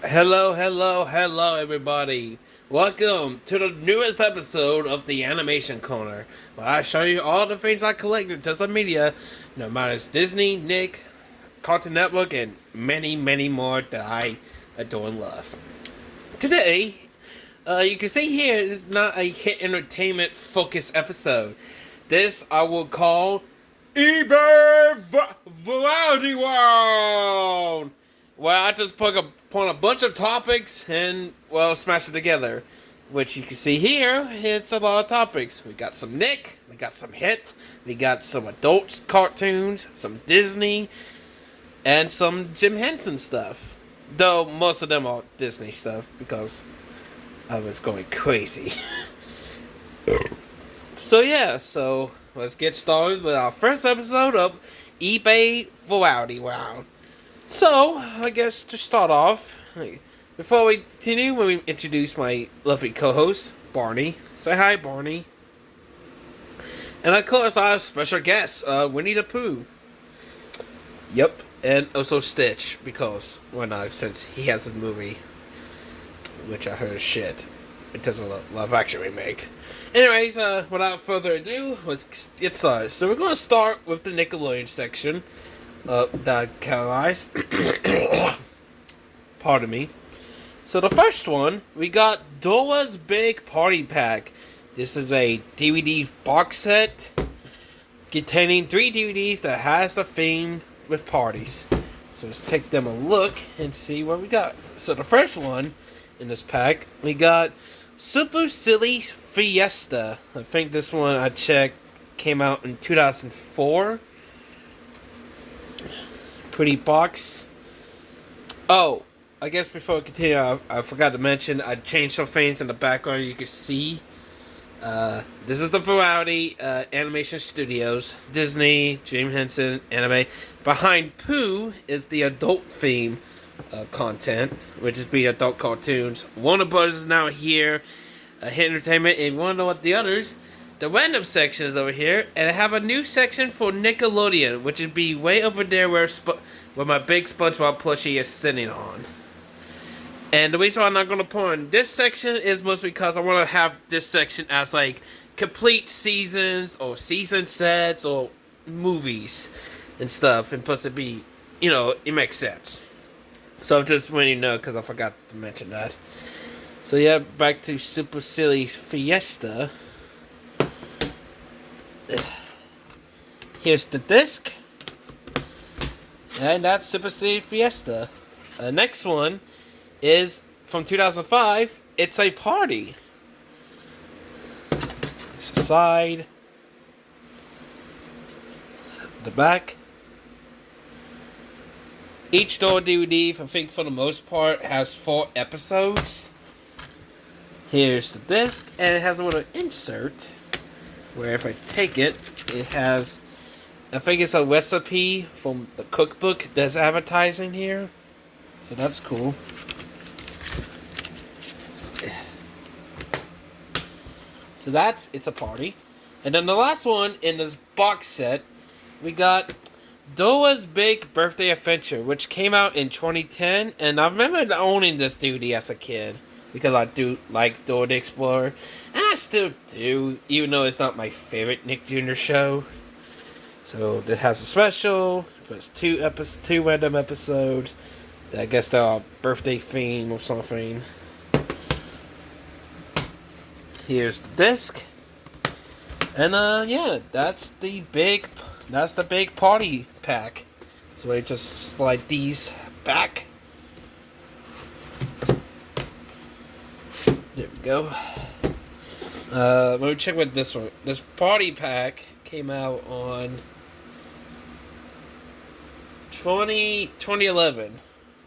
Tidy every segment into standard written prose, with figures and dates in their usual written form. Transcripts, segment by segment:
Hello, everybody. Welcome to the newest episode of the Animation Corner, where I show you all the things I collected just on media, no matter it's Disney, Nick, Cartoon Network, and many more that I adore and love. Today, you can see here, this is not a hit entertainment focused episode. This I will call eBay Variety World, where I just put upon a bunch of topics and, well, smash it together. Which you can see here, it's a lot of topics. We got some Nick, we got some Hit, we got some adult cartoons, some Disney, and some Jim Henson stuff. Though most of them are Disney stuff because I was going crazy. So let's get started with our first episode of eBay Variety World. So, I guess to start off, before we continue, let me introduce my lovely co-host, Barney. Say hi, Barney. And of course, our special guest, Winnie the Pooh. Yep, and also Stitch, because, why not, since he has a movie, which I heard is shit. It does a live action remake. Anyways, without further ado, let's get started. So we're going to start with the Nickelodeon section. That categorized. Pardon me. So the first one, we got Dora's Big Party Pack. This is a DVD box set containing 3 DVDs that has the theme with parties. So let's take them a look and see what we got. So the first one in this pack, we got Super Silly Fiesta. I think this one I checked came out in 2004. Pretty box. Oh, I guess before I continue, I forgot to mention, I changed some things in the background you can see. This is the Variety Animation Studios, Disney, Jim Henson, anime. Behind Pooh is the adult theme content, which is be adult cartoons. Warner Bros. Is now here, Hit Entertainment, and you want to know what the others? The random section is over here, and I have a new section for Nickelodeon, which would be way over there where my big SpongeBob plushie is sitting on. And the reason why I'm not going to put on this section is mostly because I want to have this section as like complete seasons or season sets or movies and stuff, and plus it be, it makes sense. So just when you know, because I forgot to mention that. So yeah, back to Super Silly Fiesta. Here's the disc. And that's Super Silly Fiesta. Next one is from 2005. It's a Party. It's the side. The back. Each Dora DVD, I think for the most part, has 4 episodes. Here's the disc. And it has a little insert where if I take it, it has, I think it's a recipe from the cookbook that's advertising here. So that's cool. So it's a party. And then the last one in this box set, we got Dora's Big Birthday Adventure, which came out in 2010. And I remember owning this DVD as a kid, because I do like Dora the Explorer. And I still do, even though it's not my favorite Nick Jr. show. So it has a special. There's 2 random episodes. I guess they're all birthday theme or something. Here's the disc. And yeah, that's the big party pack. So I just slide these back. There we go. Let me check with this one. This party pack came out on 2011,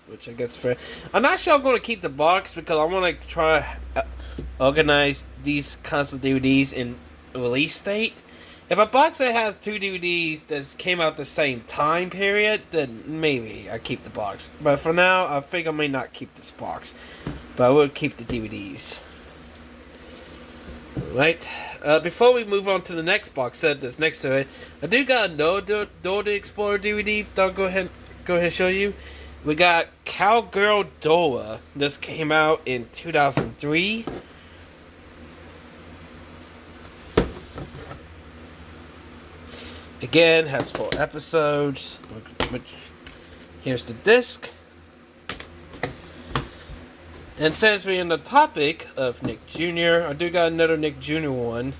which I guess fair. I'm not sure I'm going to keep the box because I want to try to organize these kinds of DVDs in release date. If a box that has 2 DVDs that came out the same time period, then maybe I keep the box. But for now, I think I may not keep this box. But I will keep the DVDs. Alright. Before we move on to the next box set that's next to it, I do got another Dora the Explorer DVD that I'll go ahead and show you. We got Cowgirl Doa. This came out in 2003. Again, has 4 episodes. Here's the disc. And since we're in the topic of Nick Jr., I do got another Nick Jr. one.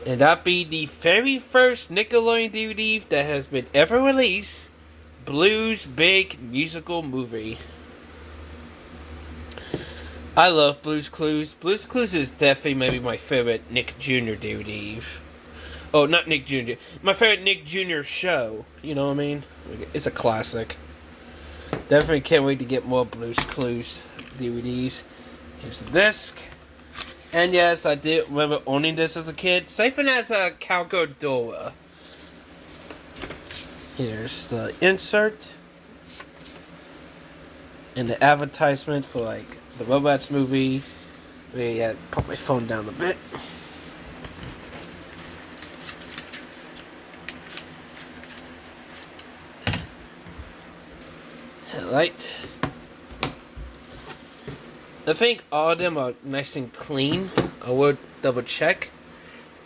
And that be the very first Nickelodeon DVD that has been ever released. Blue's Big Musical Movie. I love Blue's Clues. Blue's Clues is definitely maybe my favorite Nick Jr. DVD. Oh, not Nick Jr. My favorite Nick Jr. show. You know what I mean? It's a classic. Definitely can't wait to get more Blue's Clues DVDs. Here's the disc. And yes, I did remember owning this as a kid. Same thing as a Cowgirl Doa. Here's the insert. And the advertisement for like the Robots movie. Maybe I put my phone down a bit. Right. I think all of them are nice and clean. I will double check.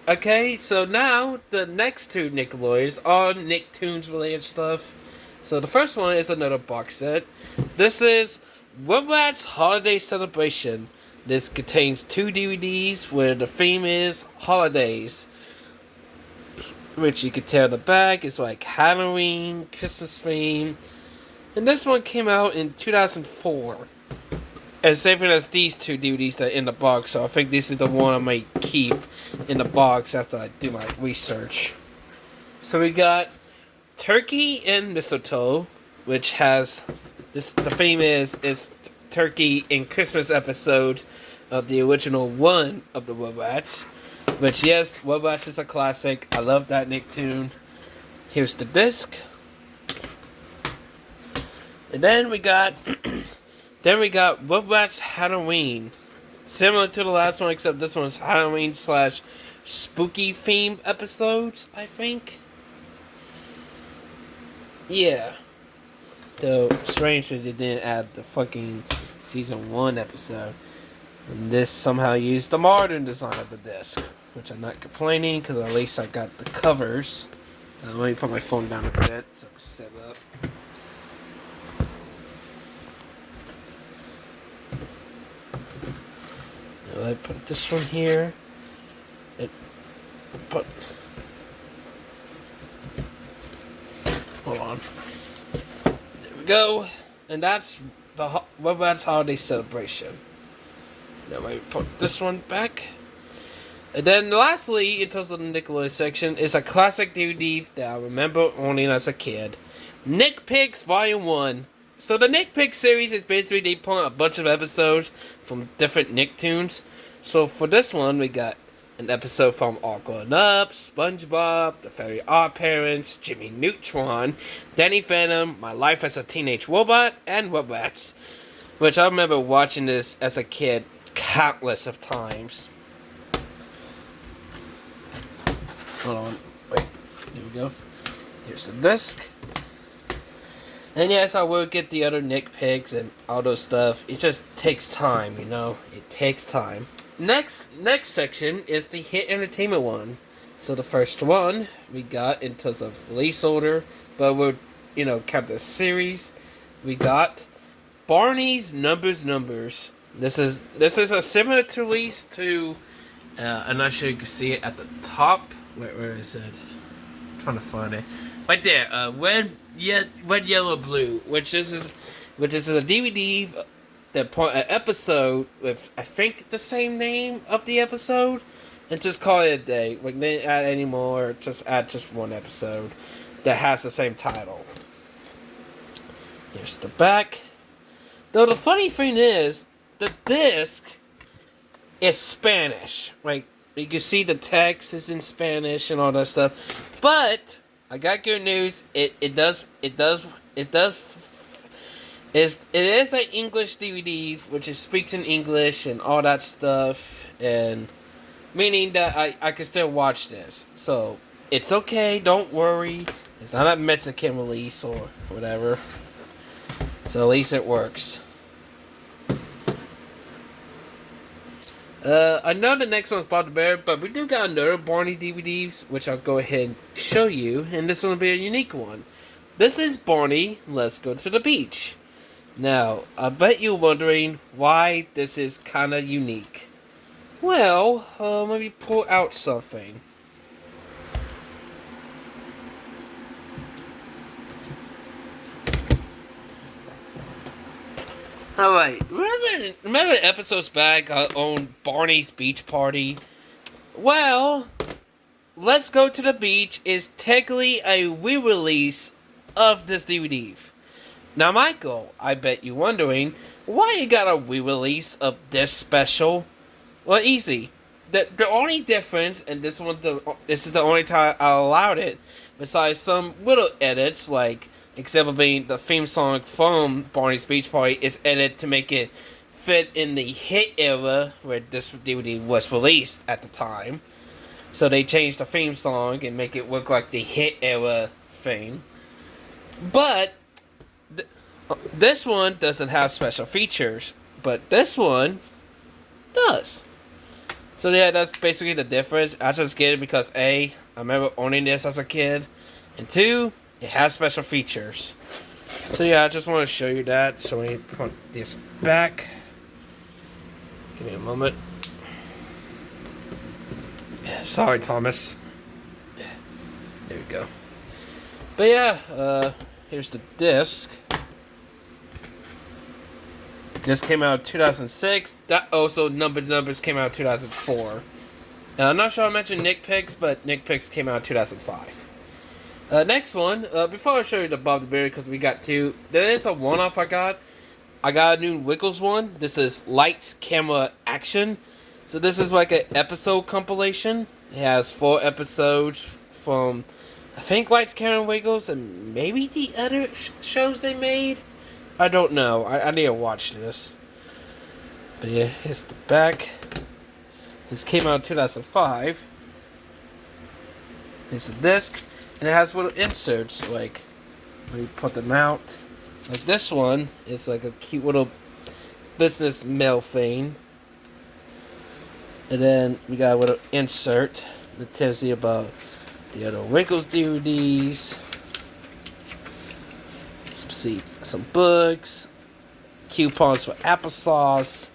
Okay, so now the next 2 Nickelodeons are Nicktoons related stuff. So the first one is another box set. This is Rugrats Holiday Celebration. This contains 2 DVDs where the theme is holidays. Which you can tell the back is like Halloween, Christmas theme. And this one came out in 2004. And same as these 2 DVDs that are in the box. So I think this is the one I might keep in the box after I do my research. So we got Turkey and Mistletoe, which has this. The theme is turkey in Christmas episodes of the original one of the Rugrats. Which yes, Rugrats is a classic. I love that Nicktoon. Here's the disc. And then we got Rugrats Halloween. Similar to the last one, except this one's Halloween / spooky themed episodes, I think. Yeah. Though, strangely, they didn't add the fucking season 1 episode. And this somehow used the modern design of the disc. Which I'm not complaining, because at least I got the covers. Let me put my phone down a bit, so I can set up. I put this one here. Hold on. There we go. And that's the Rugrats Holiday Celebration. Now I put this one back. And then lastly, in terms of the Nickelodeon section, is a classic DVD that I remember owning as a kid. Nick Pigs Volume 1. So the Nick Pig series is basically they pull a bunch of episodes from different Nicktoons. So for this one, we got an episode from All Grown Up, SpongeBob, The Very Odd Parents, Jimmy Neutron, Danny Phantom, My Life as a Teenage Robot, and Rugrats. Which I remember watching this as a kid countless of times. Hold on. Wait. Here we go. Here's the disc. And yes, I will get the other Nick Pigs and all those stuff. It just takes time, you know? It takes time. Next section is the hit entertainment one. So the first one we got in terms of release order, but we'll, count the series. We got Barney's Numbers. This is a similar release to, I'm not sure you can see it at the top. Where is it? I'm trying to find it. Right there. Red, Yellow, Blue, which is a DVD that an episode with I think the same name of the episode, and just call it a day. Like they didn't add any more. Just add just one episode that has the same title. Here's the back. Though the funny thing is, the disc is Spanish. Like you can see the text is in Spanish and all that stuff. But I got good news. It is an English DVD, which speaks in English and all that stuff, and meaning that I can still watch this. So it's okay. Don't worry. It's not a Mexican release or whatever. So at least it works. I know the next one's Bob the Bear, but we do got another Barney DVDs, which I'll go ahead and show you, and this one will be a unique one. This is Barney, Let's Go to the Beach. Now, I bet you're wondering why this is kind of unique. Well, let me pull out something. Alright, remember the episodes back on Barney's Beach Party? Well, Let's Go to the Beach is technically a re-release of this DVD. Now, Michael, I bet you're wondering, why you got a re-release of this special? Well, easy. The only difference, and this is the only time I allowed it, besides some little edits, like example being the theme song from Barney's Beach Party is edited to make it fit in the hit era where this DVD was released at the time. So they changed the theme song and make it look like the hit era thing. But this one doesn't have special features, but this one does. So yeah, that's basically the difference. I just get it because A, I remember owning this as a kid, and 2, it has special features. So yeah, I just want to show you that. So let me put this back. Give me a moment. Sorry, Thomas. There we go. But yeah, here's the disc. This came out in 2006. That also numbers came out in 2004. And I'm not sure I mentioned Nick Picks, but Nick Picks came out in 2005. Next one, before I show you the Bob the Bear, because we got 2, there is a one-off I got. I got a new Wiggles one. This is Lights, Camera, Action. So this is like an episode compilation. It has 4 episodes from, I think, Lights, Camera, Wiggles, and maybe the other shows they made. I don't know. I need to watch this. But yeah, here's the back. This came out in 2005. Here's the disc. And it has little inserts, like, when you put them out. Like this one, it's like a cute little business mail thing. And then we got a little insert that tells you about the other Wiggles DVDs. Some books, coupons for applesauce,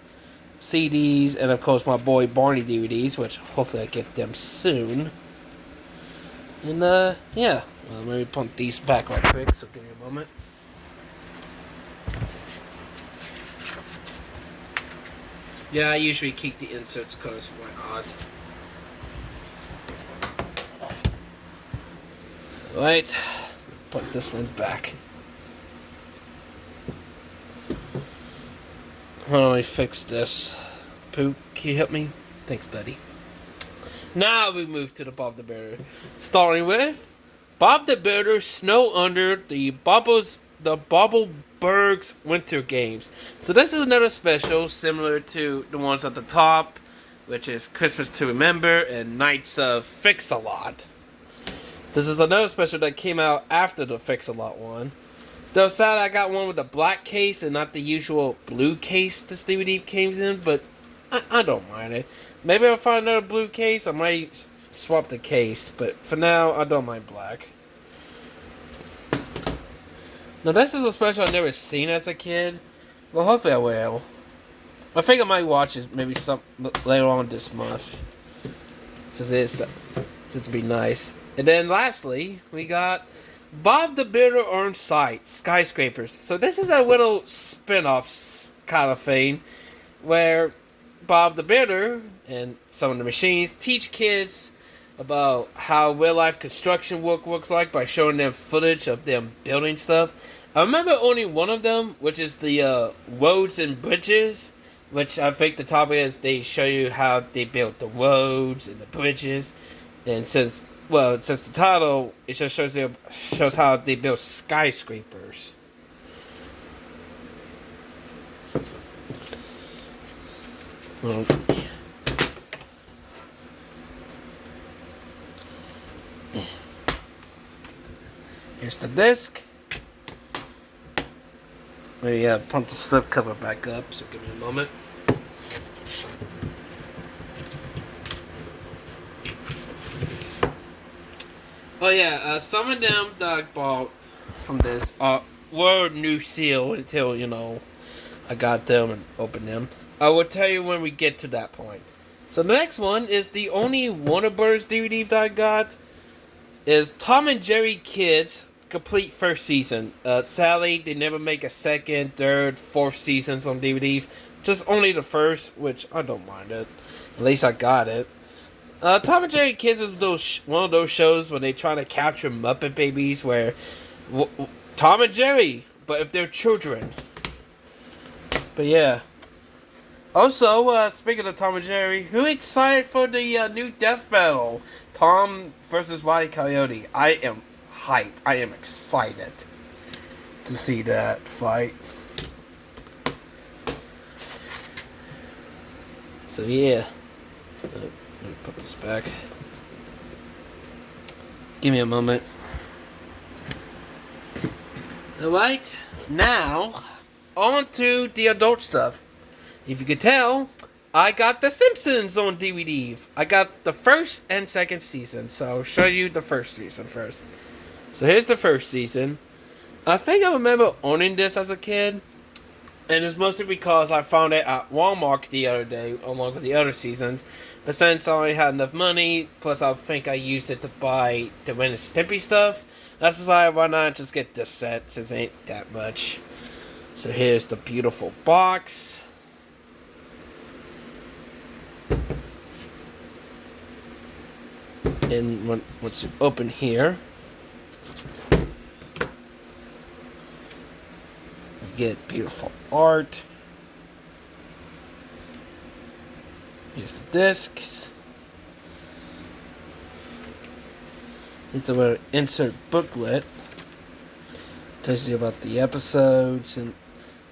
CDs, and of course my boy Barney DVDs, which hopefully I get them soon. And yeah, let me put these back right quick, so give me a moment. Yeah, I usually keep the inserts because why not? Right, put this one back. Hold on, let me fix this. Poop, can you help me? Thanks, buddy. Now we move to the Bob the Builder. Starting with Bob the Builder Snow Under the Bobblebergs Winter Games. So this is another special similar to the ones at the top, which is Christmas to Remember and Nights of Fix-A-Lot. This is another special that came out after the Fix-A-Lot one. Though sad I got one with a black case and not the usual blue case this DVD came in, but I don't mind it. Maybe I'll find another blue case. I might swap the case, but for now, I don't mind black. Now, this is a special I've never seen as a kid. Well, hopefully I will. I think I might watch it maybe some later on this month. Since it'd be nice. And then lastly, we got Bob the Builder on Site, Skyscrapers. So this is a little spin-off kind of thing where Bob the Builder and some of the machines teach kids about how real-life construction work looks like by showing them footage of them building stuff. I remember only one of them, which is the roads and bridges, which I think the topic is they show you how they built the roads and the bridges. And since the title, it just shows how they built skyscrapers. Well, here's the disc. me pump the slip cover back up, so give me a moment. Oh yeah, some of them that I bought from this were new seal until, I got them and opened them. I will tell you when we get to that point. So the next one is the only Warner Bros. DVD that I got is Tom and Jerry Kids complete first season. Sadly, they never make a second, third, fourth seasons on DVD. Just only the first, which I don't mind it. At least I got it. Tom and Jerry Kids is one of those shows where they try to capture Muppet babies where Tom and Jerry, but if they're children. But yeah. Also, speaking of Tom and Jerry, who excited for the new death battle? Tom versus Wile E. Coyote. I am hype. I am excited to see that fight. So yeah. Let me put this back. Give me a moment. Alright, now on to the adult stuff. If you could tell, I got The Simpsons on DVD. I got the first and second season, so I'll show you the first season first. So here's the first season. I think I remember owning this as a kid, and it's mostly because I found it at Walmart the other day, along with the other seasons. But since I only had enough money, plus I think I used it to buy the Ren and Stimpy stuff, that's why why not just get this set, since it ain't that much. So here's the beautiful box. And once you open here, you get beautiful art. Here's the discs. Here's the insert booklet. Tells you about the episodes and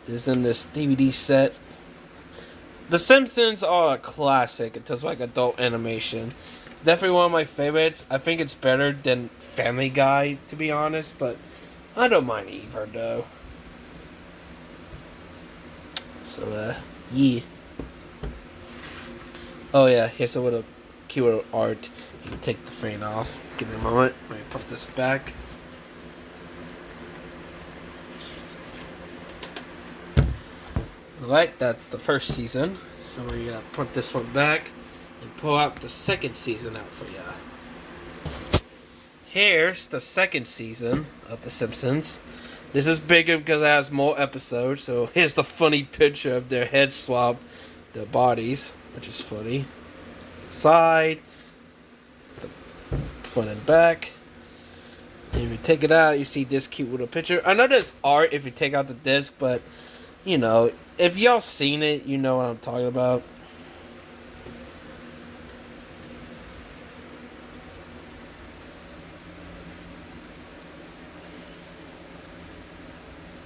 is in this DVD set. The Simpsons are a classic. It does like adult animation. Definitely one of my favorites. I think it's better than Family Guy, to be honest, but I don't mind either, though. So, yeah. Oh, yeah, here's a little cute little art. You can take the frame off. Give me a moment. Let me put this back. Alright, that's the first season. So we put this one back and pull out the second season out for ya. Here's the second season of The Simpsons. This is bigger because it has more episodes. So here's the funny picture of their head swap, their bodies, which is funny. Side, the front and back. And if you take it out, you see this cute little picture. I know there's art if you take out the disc, but you know, if y'all seen it, you know what I'm talking about.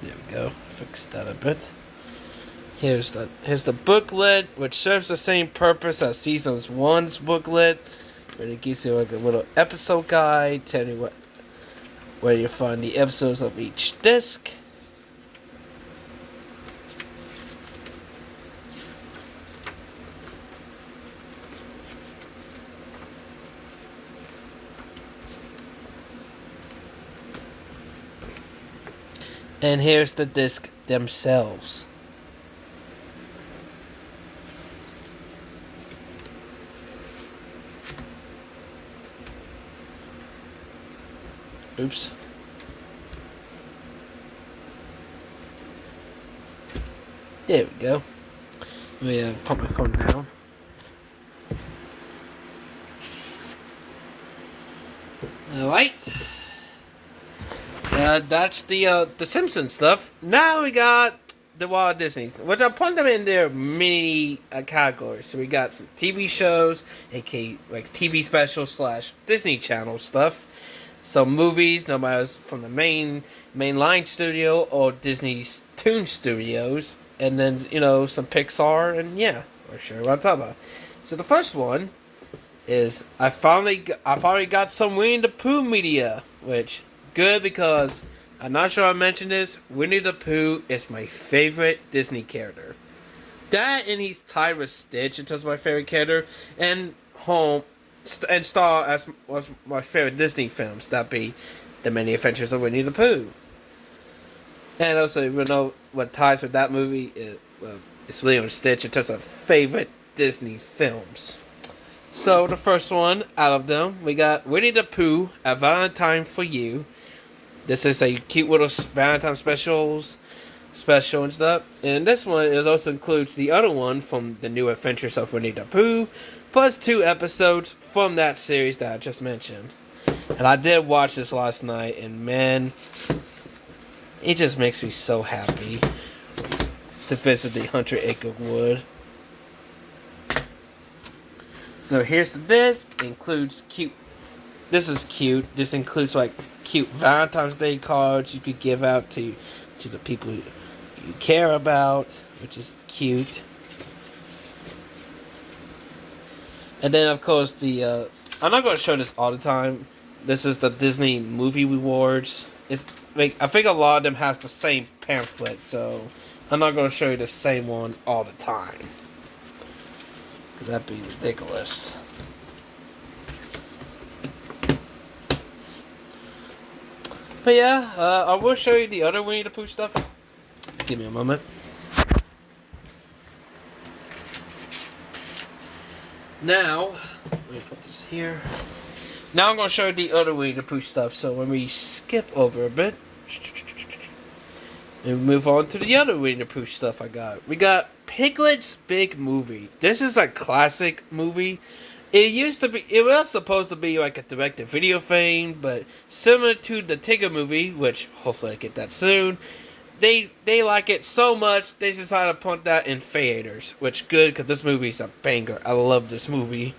There we go. Fix that a bit. Here's the booklet, which serves the same purpose as Season 1's booklet, where it gives you like a little episode guide, telling you where you find the episodes of each disc. And here's the disc themselves. Oops. There we go. Let me put my phone down. Alright. That's the Simpsons stuff. Now we got the Walt Disney, which I put them in their mini categories. So we got some TV shows, aka like TV specials / Disney Channel stuff. Some movies, no matter from the mainline studio or Disney's Toon Studios, and then some Pixar, and yeah, we're sure what I'm talking about. So the first one is I finally got some Winnie the Pooh media, which good because I'm not sure I mentioned this. Winnie the Pooh is my favorite Disney character. That and he's tied with Stitch until my favorite character, and and Star as was my favorite Disney films. That be The Many Adventures of Winnie the Pooh. And also, even though what ties with that movie is, well, it's Lilo and Stitch in terms of favorite Disney films. So the first one out of them, we got Winnie the Pooh, A Valentine for You. This is a cute little Valentine special and stuff. And this one is also includes the other one from the New Adventures of Winnie the Pooh, plus 2 episodes from that series that I just mentioned. And I did watch this last night, and man, it just makes me so happy to visit the 100-acre wood. So here's the disc. Includes cute. This is cute. This includes like cute Valentine's Day cards you could give out to the people you care about, which is cute. And then of course the I'm not going to show this all the time. This is the Disney movie rewards. It's like I think a lot of them has the same pamphlet, so I'm not going to show you the same one all the time. That'd be ridiculous. But yeah, I will show you the other Winnie the Pooh stuff. Give me a moment. Now, let me put this here. Now I'm going to show you the other Winnie the Pooh stuff. So when we skip over a bit, and move on to the other Winnie the Pooh stuff I got. We got Piglet's Big Movie. This is a classic movie. It was supposed to be like a direct-to-video thing, but similar to the Tigger movie, which hopefully I get that soon, they like it so much, they decided to put that in theaters, which good, because this movie is a banger. I love this movie.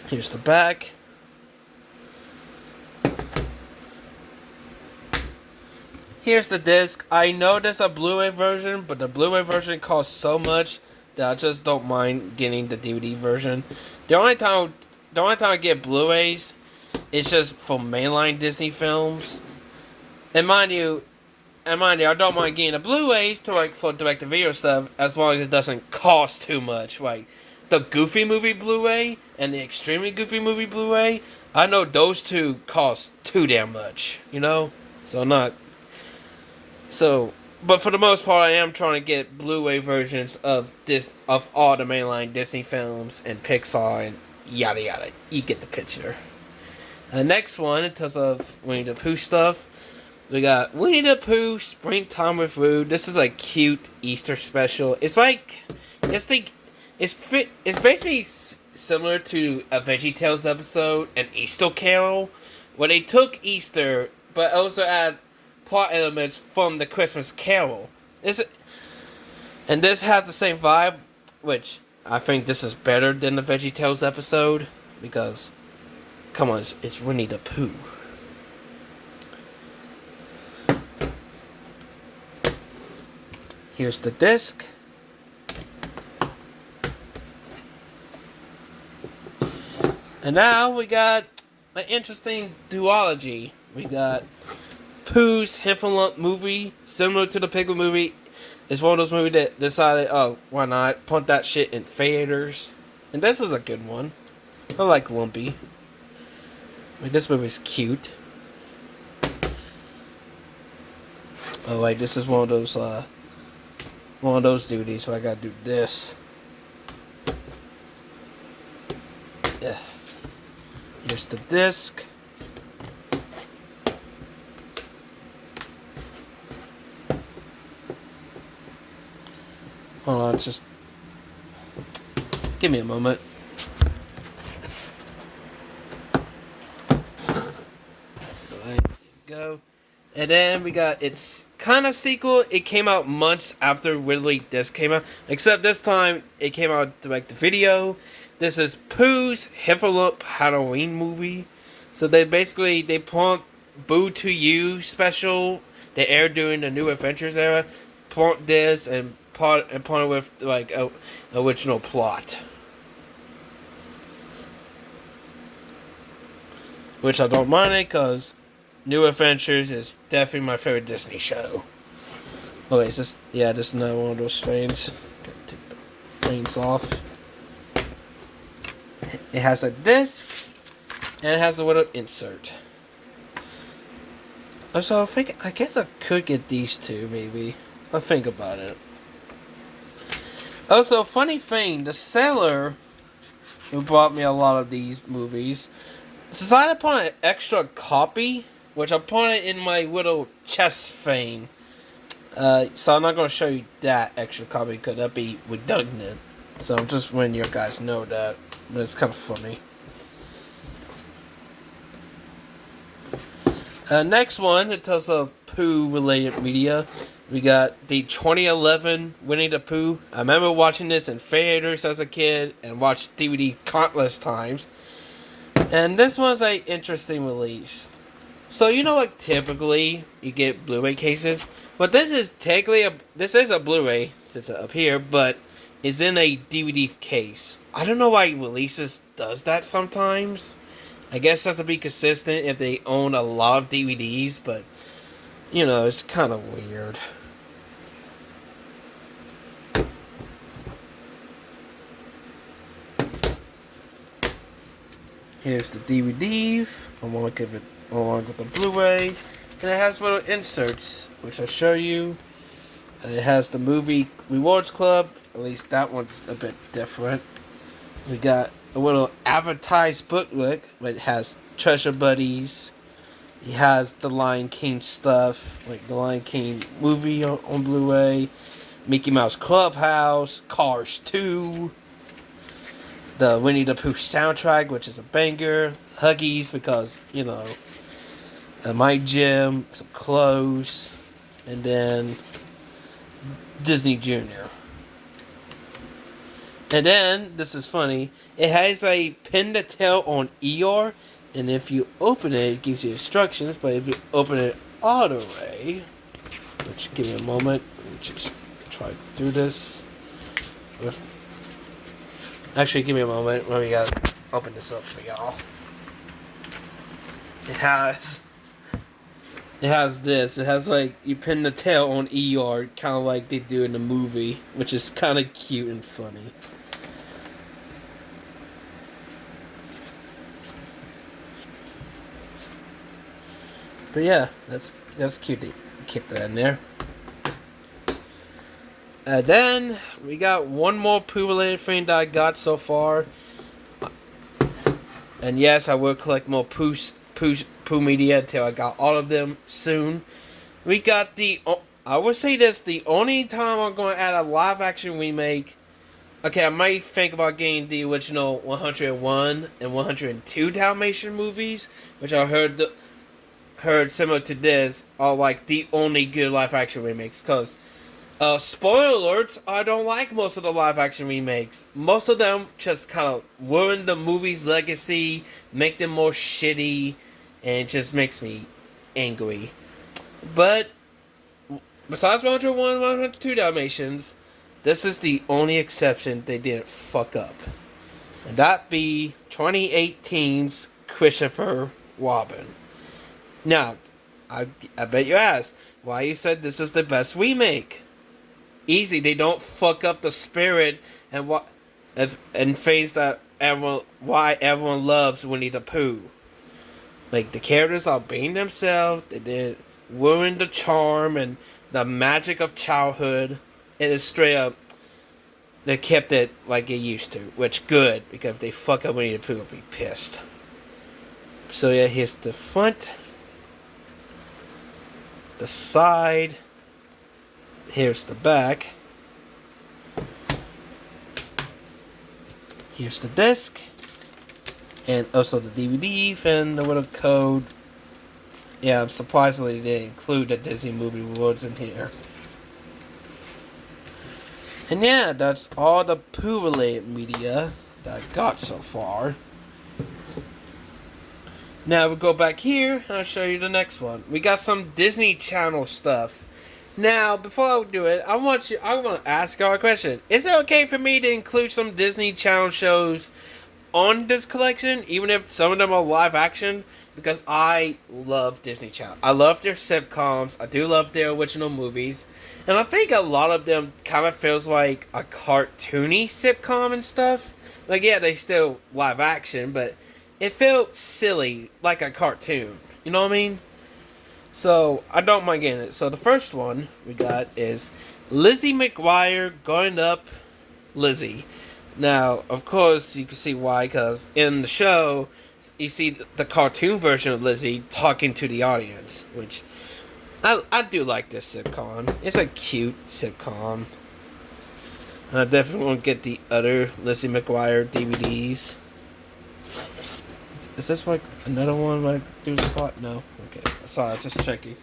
Here's the back. Here's the disc. I know there's a Blu-ray version, but the Blu-ray version costs so much that I just don't mind getting the DVD version. The only time I get Blu-rays is just for mainline Disney films. And mind you, I don't mind getting a Blu-ray to like for direct-to-video stuff as long as it doesn't cost too much. Like the Goofy movie Blu-ray and the Extremely Goofy movie Blu-ray, I know those two cost too damn much. You know, but for the most part, I am trying to get Blu-ray versions of all the mainline Disney films and Pixar and yada yada. You get the picture. The next one, in terms of Winnie the Pooh stuff, we got Winnie the Pooh Springtime with Roo. This is a cute Easter special. It's basically similar to a VeggieTales episode, an Easter Carol, where they took Easter but also add plot elements from the Christmas Carol. And this has the same vibe, which I think this is better than the VeggieTales episode, because, come on, it's Winnie the Pooh. Here's the disc. And now we got an interesting duology. We got Pooh's Heffalump movie, similar to the Piglet movie. It's one of those movies that decided, oh, why not? Put that shit in theaters. And this is a good one. I like Lumpy. This movie's cute. Oh wait, this is one of those duties, so I gotta do this. Yeah. Here's the disc. Hold on, just give me a moment. Right, go. And then we got its kind of sequel. It came out months after Ridley Disc came out, except this time it came out direct to video. This is Pooh's Heffalump Halloween movie. So they put Boo to You special. They aired during the New Adventures era. Put this and put it with like a original plot, which I don't mind it because New Adventures is definitely my favorite Disney show. Oh wait, is this? Yeah, this is another one of those frames. Gotta take the frames off. It has a disc, and it has a little insert. So I guess I could get these two, maybe. I'll think about it. Also, funny thing, the seller who bought me a lot of these movies decided upon an extra copy, which I put it in my little chest thing. So I'm not going to show you that extra copy because that'd be redundant. So I'm just letting you guys know that. But it's kind of funny. Next one, it tells of Pooh related media. We got the 2011 Winnie the Pooh. I remember watching this in theaters as a kid and watched DVD countless times. And this one's an interesting release. So you know, like typically you get Blu-ray cases, but this is technically this is a Blu-ray since it's up here, but it's in a DVD case. I don't know why releases does that sometimes. I guess that's to be consistent if they own a lot of DVDs, but you know, it's kind of weird. Here's the DVD along with the Blu-ray, and it has little inserts, which I'll show you. It has the movie Rewards Club. At least that one's a bit different. We got a little advertised booklet, which has Treasure Buddies. It has the Lion King stuff, like the Lion King movie on Blu-ray, Mickey Mouse Clubhouse, Cars 2, the Winnie the Pooh soundtrack, which is a banger, Huggies, because, you know, my gym, some clothes, and then Disney Junior. And then, this is funny, it has a pin to tail on Eeyore, and if you open it, it gives you instructions, but if you open it all the way, which, give me a moment, let me just try to do this. Actually, give me a moment, let me open this up for y'all. It has this. It has like you pin the tail on Eeyore, kind of like they do in the movie, which is kind of cute and funny. But yeah, that's cute to keep that in there. And then we got one more Pooh related thing that I got so far. And yes, I will collect more Pooh media until I got all of them soon. We got I would say this, the only time I'm going to add a live action remake. Okay, I might think about getting the original 101 and 102 Dalmatian movies, which I heard similar to this are like the only good live action remakes. Because, spoiler alerts, I don't like most of the live action remakes. Most of them just kind of ruin the movie's legacy, make them more shitty, and it just makes me angry. But besides 101 and 102 Dalmatians, this is the only exception they didn't fuck up. And that be 2018's Christopher Robin. Now, I bet you asked why you said this is the best remake. Easy, they don't fuck up the spirit and things that why everyone loves Winnie the Pooh. Like, the characters are being themselves, they didn't ruin the charm and the magic of childhood. It is straight up, they kept it like it used to, which good, because if they fuck up Winnie the Pooh, I'll be pissed. So yeah, here's the front, the side, here's the back, here's the disc, and also the DVD and the little code. Yeah, surprisingly they include the Disney movie rewards in here. And yeah, that's all the Pooh related media that I got so far. Now we'll go back here and I'll show you the next one. We got some Disney Channel stuff. Now, before I do it, I want to ask y'all a question. Is it okay for me to include some Disney Channel shows on this collection, even if some of them are live action? because I love Disney Channel. I love their sitcoms. I do love their original movies. And I think a lot of them kind of feels like a cartoony sitcom and stuff. Like, yeah, they still live action, but it felt silly, like a cartoon. You know what I mean? So, I don't mind getting it. So, the first one we got is Lizzie McGuire Growing Up Lizzie. Now, of course, you can see why, because in the show, you see the cartoon version of Lizzie talking to the audience, which I do like this sitcom. It's a cute sitcom. And I definitely want to get the other Lizzie McGuire DVDs. Is this like another one like through the slot? No. Okay. Sorry, I was just checking.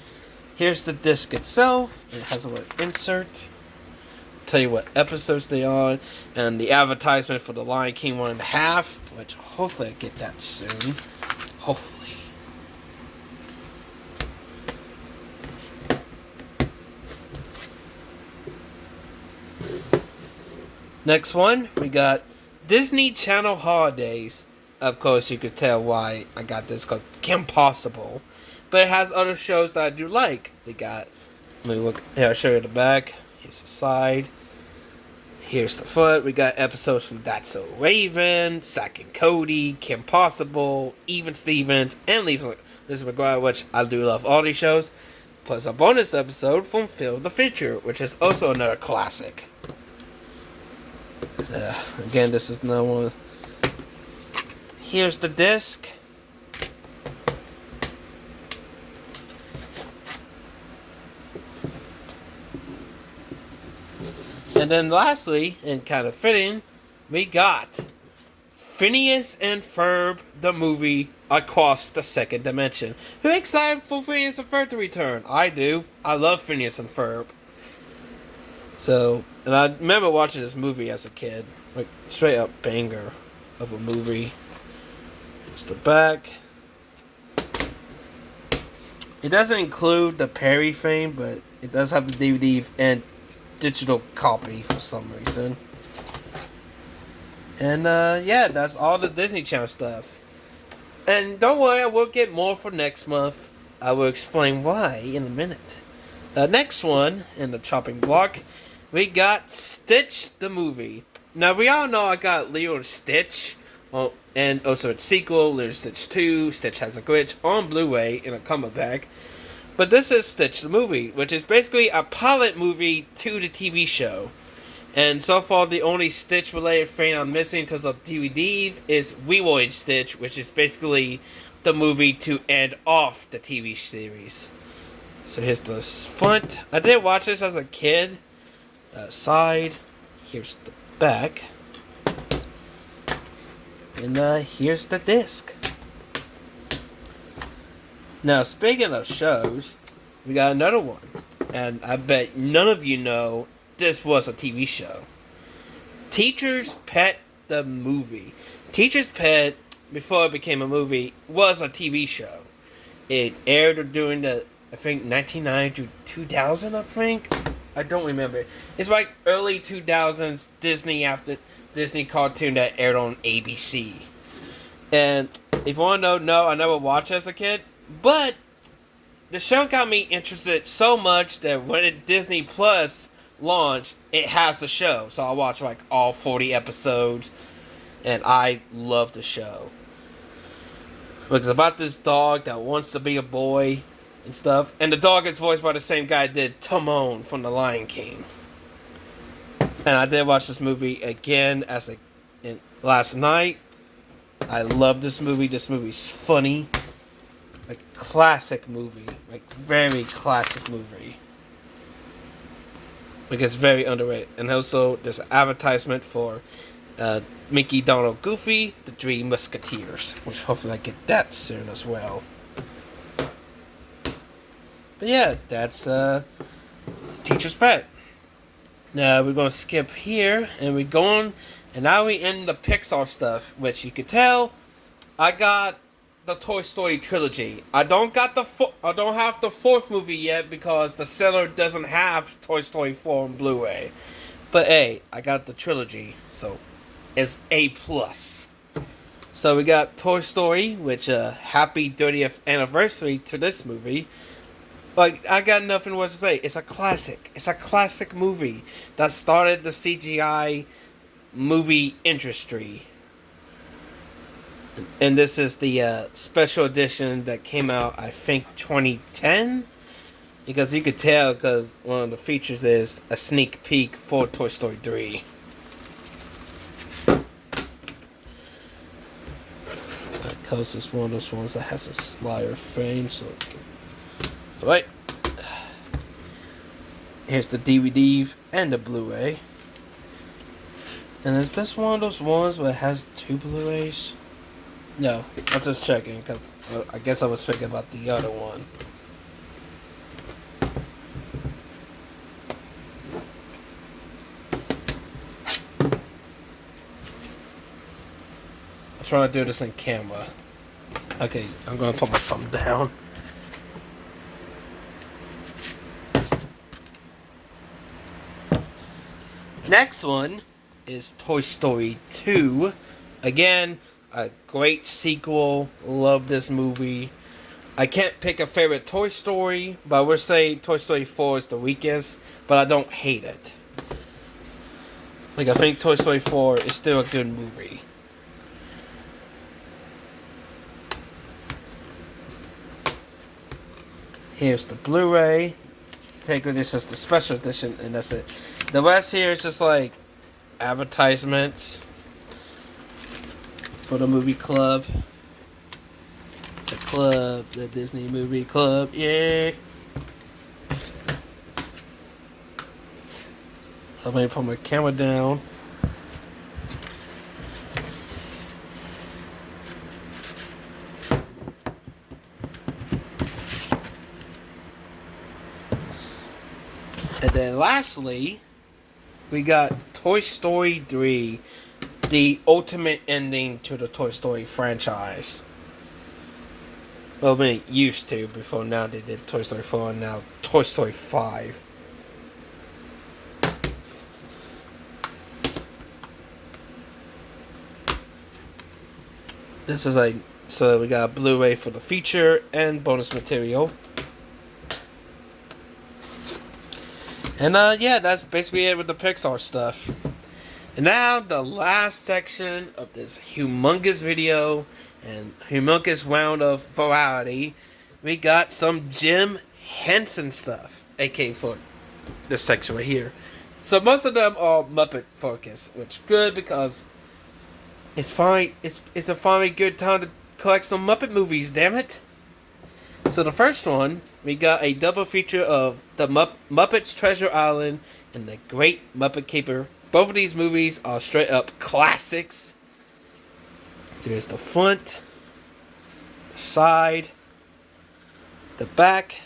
Here's the disc itself. It has a little insert. Tell you what episodes they are, and the advertisement for the Lion King 1.5, which hopefully I get that soon. Hopefully. Next one, we got Disney Channel Holidays. Of course, you could tell why I got this, because Kim Possible. But it has other shows that I do like. They got, let me look, here I'll show you the back. Here's the side. Here's the front. We got episodes from That's So Raven, Zack and Cody, Kim Possible, Even Stevens, and Lizzie McGuire, which I do love all these shows. Plus a bonus episode from Phil the Future, which is also another classic. Again, this is another one. Here's the disc. And then lastly, and kind of fitting, we got Phineas and Ferb, the movie Across the Second Dimension. Who excited for Phineas and Ferb to return? I do. I love Phineas and Ferb. So, and I remember watching this movie as a kid. Like, straight up banger of a movie. Here's the back. It doesn't include the Perry fame, but it does have the DVD and digital copy for some reason. And yeah, that's all the Disney Channel stuff. And don't worry, I will get more for next month. I will explain why in a minute. Next one in the chopping block, we got Stitch the movie. Now we all know I got Lilo and Stitch, and also its sequel, Lilo and Stitch 2, Stitch Has a Glitch, on Blu-ray in a combo pack. But this is Stitch the movie, which is basically a pilot movie to the TV show. And so far, the only Stitch-related thing I'm missing in terms of DVDs is Rewind Stitch, which is basically the movie to end off the TV series. So here's the front. I did watch this as a kid. Side. Here's the back. And here's the disc. Now, speaking of shows, we got another one. And I bet none of you know this was a TV show. Teacher's Pet the movie. Teacher's Pet, before it became a movie, was a TV show. It aired during the, I think, 1990 to 2000, I think. I don't remember. It's like early 2000s Disney cartoon that aired on ABC. And if you want to know, no, I never watched it as a kid. But the show got me interested so much that when Disney Plus launched, it has the show. So I watched like all 40 episodes, and I love the show. It's about this dog that wants to be a boy and stuff. And the dog is voiced by the same guy that did Timon from The Lion King. And I did watch this movie again last night. I love this movie. This movie's funny. Like, classic movie. Like, very classic movie. Like, it's very underrated. And also, there's an advertisement for Mickey, Donald, Goofy, the Three Musketeers. Which hopefully I get that soon as well. But yeah, that's Teacher's Pet. Now, we're going to skip here. And we're going... And now we end the Pixar stuff. Which you could tell, I got the Toy Story trilogy. I don't have the fourth movie yet because the seller doesn't have Toy Story 4 on Blu-ray. But hey, I got the trilogy, so it's A+. So we got Toy Story, which happy 30th anniversary to this movie. Like, I got nothing worse to say. It's a classic. It's a classic movie that started the CGI movie industry. And this is the special edition that came out, I think, 2010? Because you could tell, because one of the features is a sneak peek for Toy Story 3. Because it's one of those ones that has a slider frame, so... Alright. Here's the DVD and the Blu-ray. And is this one of those ones where it has 2 Blu-rays? No, I'm just checking, because I guess I was thinking about the other one. I'm trying to do this in camera. Okay, I'm going to put my thumb down. Next one is Toy Story 2. Again, a great sequel. Love this movie. I can't pick a favorite Toy Story, but I would say Toy Story 4 is the weakest, but I don't hate it. Like, I think Toy Story 4 is still a good movie. Here's the Blu-ray. Take this as the special edition, and that's it. The rest here is just like advertisements for the movie club. The club, the Disney movie club, yeah. I'm gonna put my camera down. And then lastly, we got Toy Story 3, the ultimate ending to the Toy Story franchise. Well, I mean, used to before. Now they did Toy Story 4 and now Toy Story 5. This is so we got a Blu-ray for the feature and bonus material. And yeah, that's basically it with the Pixar stuff. And now the last section of this humongous video and humongous round of variety, we got some Jim Henson stuff, aka for this section right here. So most of them are Muppet focused, which is good because it's fine. It's a finally good time to collect some Muppet movies. Damn it! So the first one, we got a double feature of the Muppets Treasure Island and the Great Muppet Caper. Both of these movies are straight up classics. So here's the front, the side, the back,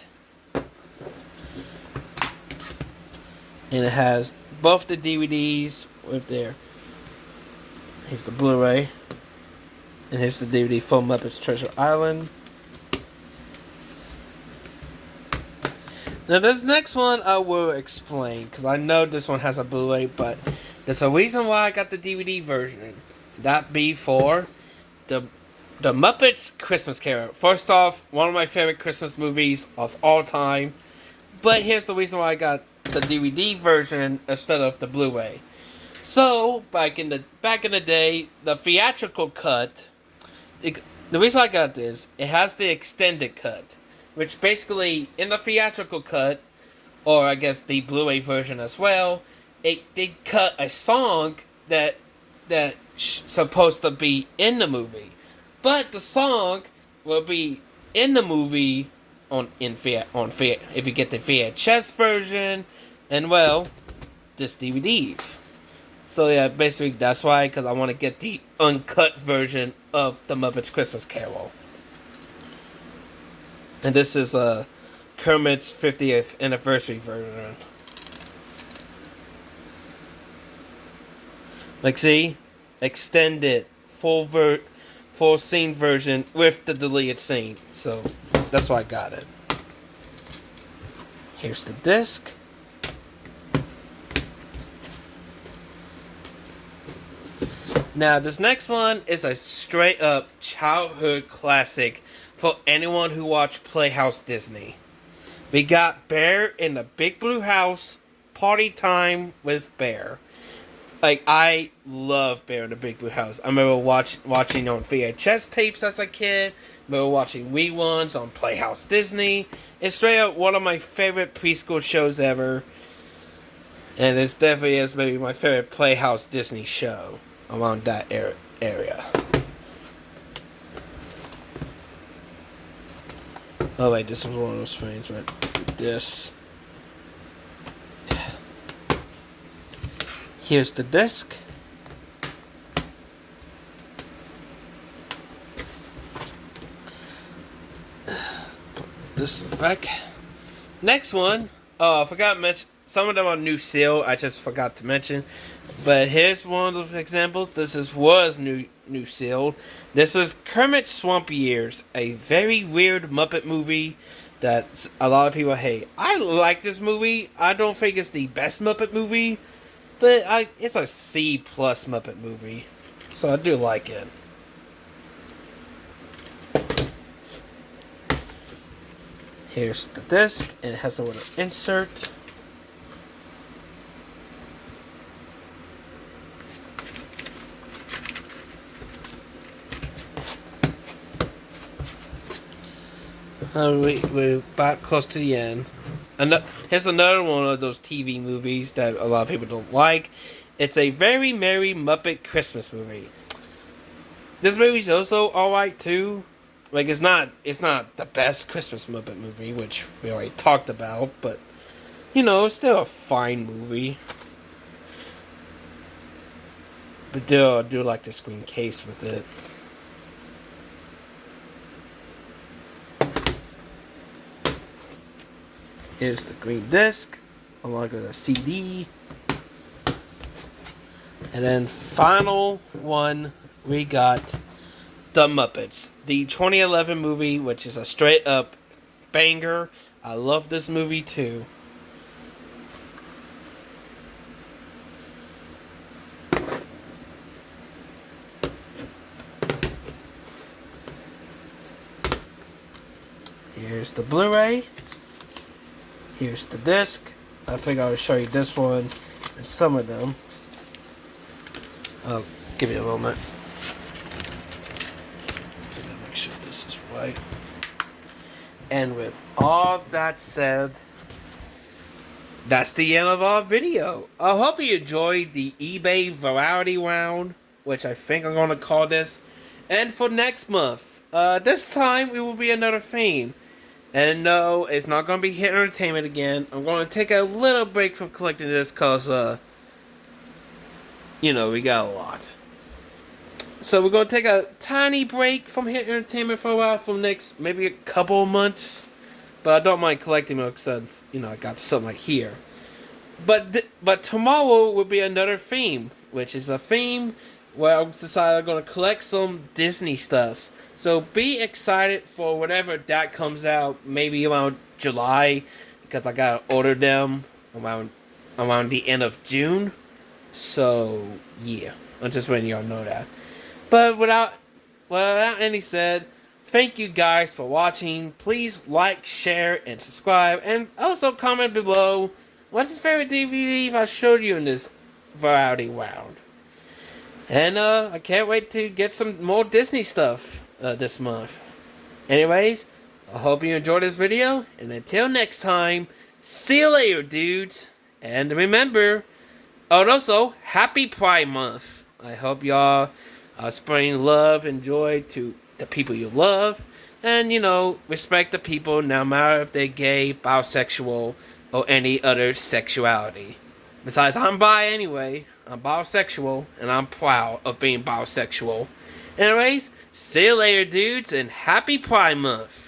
and it has both the DVDs with there. Here's the Blu-ray, and here's the DVD for Muppets Treasure Island. Now this next one I will explain, because I know this one has a Blu-ray, but there's a reason why I got the DVD version. That be for the Muppets Christmas Carol. First off, one of my favorite Christmas movies of all time. But here's the reason why I got the DVD version instead of the Blu-ray. So back in the day, the theatrical cut, the reason I got this, it has the extended cut. Which basically, in the theatrical cut, or I guess the Blu-ray version as well, they cut a song that supposed to be in the movie, but the song will be in the movie if you get the VHS version, and well, this DVD. So yeah, basically that's why, because I want to get the uncut version of the Muppets Christmas Carol. And this is Kermit's 50th anniversary version. Like, see? Extended full scene version with the deleted scene. So that's why I got it. Here's the disc. Now, this next one is a straight up childhood classic for anyone who watched Playhouse Disney. We got Bear in the Big Blue House, Party Time with Bear. Like, I love Bear in the Big Blue House. I remember watching on VHS tapes as a kid. I remember watching reruns on Playhouse Disney. It's straight up one of my favorite preschool shows ever. And it's definitely is maybe my favorite Playhouse Disney show around that area. Oh wait, this was one of those frames, right? This. Here's the disc. Put this back. Next one. Oh, I forgot to mention. Some of them are new seal. I just forgot to mention. But here's one of the examples. This was new sealed. This is Kermit Swamp Years, a very weird Muppet movie that a lot of people hate. I like this movie. I don't think it's the best Muppet movie, but it's a C+ Muppet movie, so I do like it. Here's the disc, and it has a little insert. We're about close to the end. Here's another one of those TV movies that a lot of people don't like. It's a Very Merry Muppet Christmas movie. This movie's also alright too. Like, it's not the best Christmas Muppet movie, which we already talked about, but it's still a fine movie. But I do like the screen case with it. Here's the green disc, along with a CD. And then final one, we got The Muppets, the 2011 movie, which is a straight up banger. I love this movie too. Here's the Blu-ray. Here's the disc. I think I'll show you this one and some of them. Give me a moment. Make sure this is right. And with all that said, that's the end of our video. I hope you enjoyed the eBay variety round, which I think I'm going to call this. And for next month, this time it will be another theme. And no, it's not going to be Hit Entertainment again. I'm going to take a little break from collecting this because, we got a lot. So we're going to take a tiny break from Hit Entertainment for a while, for next maybe a couple of months. But I don't mind collecting them since, I got something right here. But tomorrow will be another theme, which is a theme where I've decided I'm going to collect some Disney stuff. So be excited for whatever that comes out, maybe around July, because I gotta order them around the end of June. So yeah, I'm just letting y'all know that. But without any said, thank you guys for watching. Please like, share, and subscribe, and also comment below what's your favorite DVD I showed you in this variety round. And I can't wait to get some more Disney stuff this month. Anyways, I hope you enjoyed this video, and until next time, see you later, dudes. And remember, and also, happy Pride Month. I hope y'all are spreading love and joy to the people you love, and respect the people, no matter if they're gay, bisexual, or any other sexuality. Besides, I'm bi anyway. I'm bisexual, and I'm proud of being bisexual. Anyways, see you later, dudes, and happy Pride Month.